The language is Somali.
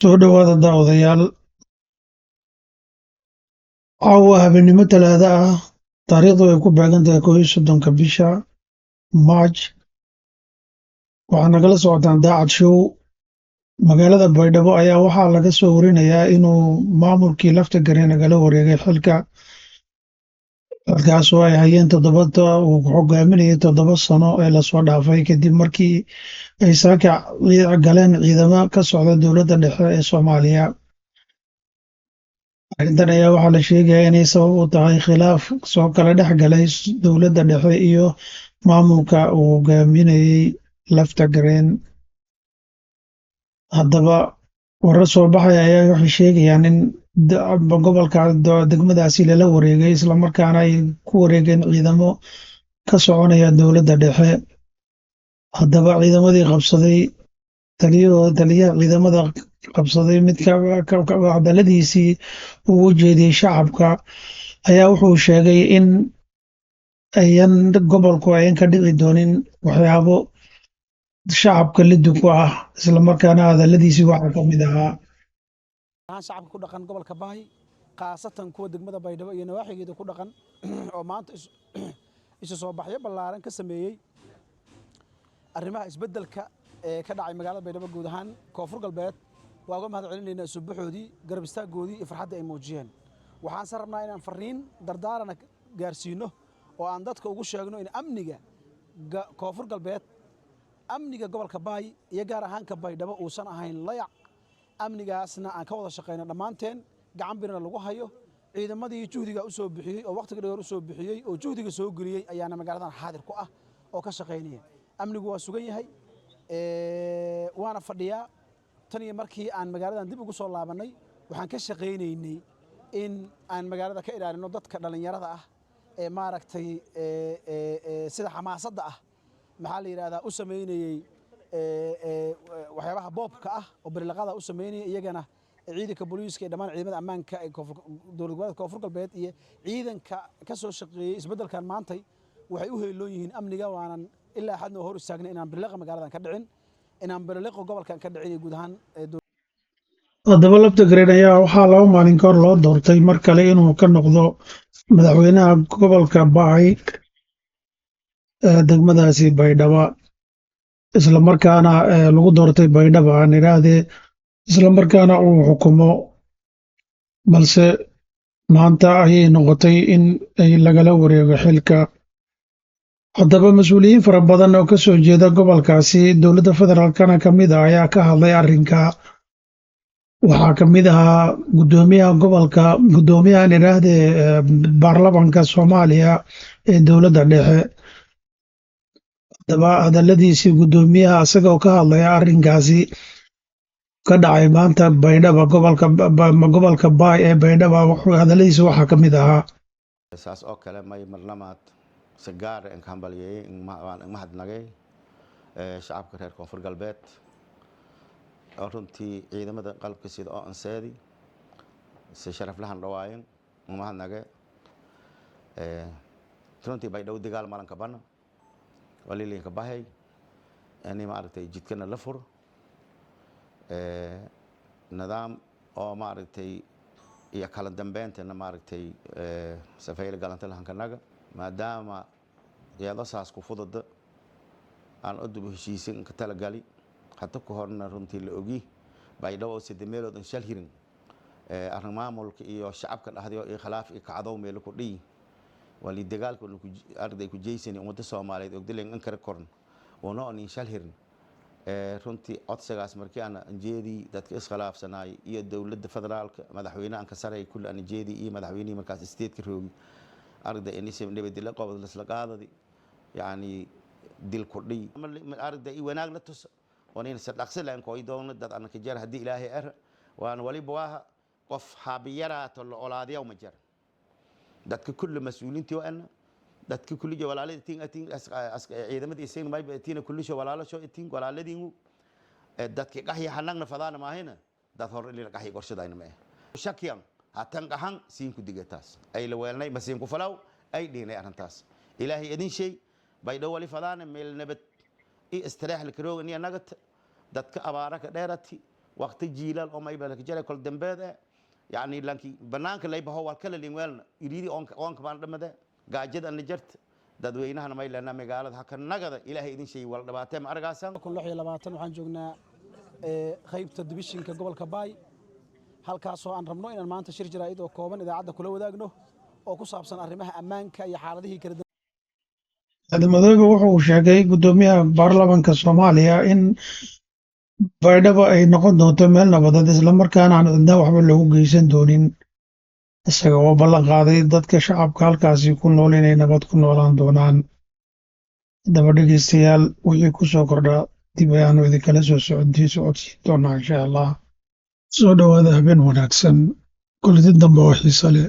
Soo dhawaada daawadayaal, caawa habeenimo Talaado ah, taariikhdu ay ku beegan tahay 11 bisha March. Waxaa nagala socotaan Daacad Show. Magaalada Baydhabo ayaa waxaa laga soo warinayaa inuu maamulkii Laftagareen nagala wareegay xilka, halkaasoo ay hayeen uu hogaaminayay 7 sano ee lasoo dhaafay kadib markii ay saaka galeen ciidamo ka socda dowladda dhexe ee Soomaaliya. Arrintan ayaa waxaa la sheegayaa inay sabab u tahay khilaaf soo kala dhex galay dowladda dhexe iyo maamulka uu hogaaminayay Laftagareen. Haddaba, warar soo baxaya ayaa waxay sheegayaan in degmadaasi lala wareegay islamarkaana ay ku wareegeen ciidamo ka soconaya dowladda dhexe. Haddaba, ciidamadii qabsaday taliyaha ciidamada qabsaday mid hadaladiisii uu u jeediyey shacabka ayaa wuxuu sheegay in gobolku ayan ka dhici doonin waxyaabo shacabka liddi ku ah, islamarkaana hadaladiisii waxaa ka mid ahaa shacabka ku dhaqan gobolka Baay khaasatan kuwa degmada Baydhabo iyo nawaaxigeeda ku dhaqan oo maanta isu soo baxyo ballaaran ka sameeyay arrimaha isbeddelka ee ka dhacay magaalada Baydhabo guud ahaan Koonfur Galbeed. waa uga mahad celinaynaa subaxoodii garab istaagoodii iyo farxadda ay muujiyeen. waxaan rabnaa inaan fariin dardaaran gaarsiino oo aan dadka ugu sheegno in amniga Koonfur Galbeed, amniga gobolka Baay iyo gaar ahaan ka Baydhabo uusan ahayn layac. amnigaasna aan ka wada shaqeyno dhammaanteen, gacan birna lagu hayo. ciidamadii juhdiga u soo bixiyey oo waqtiga dheer u soo bixiyey oo juhdiga soo geliyey ayaana magaaladan xaadir ku ah oo ka shaqeynaya. amnigu waa sugan yahay, waana fadhiyaa. tan iyo markii aan magaaladan dib ugu soo laabanay waxaan ka shaqeynaynay in aan magaalada ka ilaalino dadka dhalinyarada ah ee maaragtay sida xamaasadda ah maxaa la yiraahdaa u sameynayay waxyaabaha boobka ah oo bariiqada u sameynayay. iyagana ciidanka booliiska ee dhammaan ciidamada ammaanka ee dowlad goboleedka Koonfur Galbeed iyo ciidanka ka soo shaqeeyay isbeddelkan maantay waxay u heeloon yihiin amniga. waanan ilaa xadna hor istaagnay inaan bariiqa magaaladan ka dhicin, inaan bariiqa gobolkan ka dhicin guud ahaan. haddaba Laftagareen ayaa waxaa 2 maalin ka hor loo doortay mar kale inuu ka noqdo madaxweynaha gobolka Baay degmadaasi Baydhabo, islamarkaana lagu doortay Baydhabo aan idhaahdee, islamarkaana uu xukumo. balse maanta ayay noqotay in ay lagala wareego xilka. haddaba mas-uuliyiin fara badan oo ka soo jeeda gobolkaasi dowladda federaalkana ka mid ah ayaa ka hadlay arrinka. waxaa ka mid ahaa guddoomiyahan idhaahdee baarlamaanka Soomaaliya ee dowladda dhexe. haddaba hadaladiisii guddoomiyaha isagoo ka hadlaya arrinkaasi ka dhacay maanta Baydhabo, gobolka Baay ee Baydhabo, hadaladiisa waxaa ka mid ahaa saas oo kale may marnamaad si gaar ah ka hambalyeeyay mahadnaqay shacabka reer Koonfur Galbeed oo runtii ciidamada qalabka sida oo anseedi si sharaf lahan dhawaayeen mahadnaqay runtii Baydhabo dagaal malanka bana waliin ka bahay ani maaragtay jidkana la furo nidaam oo maaragtay iyo kala dambeynteena maaragtay safayl galanta lahan kanaga maadaama iyada saas ku fudud aan u dib heshiisin ka tala gali hata ku horna runtii la ogi Baydhabo sidii meeloodan shal hirin arrin maamulka iyo shacabka dhaxdiyo iyo khilaaf iyo kacdow meel ku dhii wali dagaalku arday ku jeysani ummadda Soomaaliyeed oo dileen in kara korn wana aan shal hirin runtii codsigaas markii aan jeedii dadka iskhilaafsanay iyo dowladda federaalka madaxweynaha ka saray kulli aan jeedii iyo madaxweynihii markaas state-ka roogi arday inay nabadgelyo la qabad la qaadadi yani dil ku dhii arday wanaag la tus ونين صدقسي لان كوي دون دad anaka jar hadii ilaahay ar waan wali baa qof xaabiyaraat olaadiya uma jar dadka kullu mas'uulintii waa dadka kullu walaaladii ciidamadii isagna may baatina kullu soo walaalo soo itiin walaaladiinu dadka qaxya hanagna fadana ma hayna dad hor ilaa qaxya qorshadayna ma shakiyan hatan qahan siin ku digataas ay la weelnay masiin ku falaw ay dheenay arintaas ilaahay idin shay Baydhabo wali fadana meel nabad استراح الكروغ إني نجت دتك أبارك ديرتي waqti jiilal oo mayba ka jira kol dambeed yani lanki banaanka laybaho wal kala linwelna iridi onka baan dhamade gaajada an jirta dadweynahana may leena magaalada haka nagada ilaahay idin shay wal dhabaatay ma argaasan 2026 waxaan joognaa qaybta dibishinka gobolka Baay halkaas oo aan rabno inaan maanta shir jaraa'id oo kooban idaacada kula wadaagno oo ku saabsan arrimaha ammaanka iyo xaaladihii kala Madowga wuxuu sheegay gudoomiyaha baarlamaanka Soomaaliya in baydhabo ay noqon doonto meel nabadeed isla markaana aan cidna waxba loogu geysan doonin isaga oo ballan qaaday dadka shacabka halkaasi ku nool inay nabad ku noolaan doonaan daba dhegeystayaal wixii ku soo kordhaa dib ayaanu idinkala soo socodsiin doonaa insha allah soo dhawaada habeen wanaagsan kulanti dambe oo xiiso leh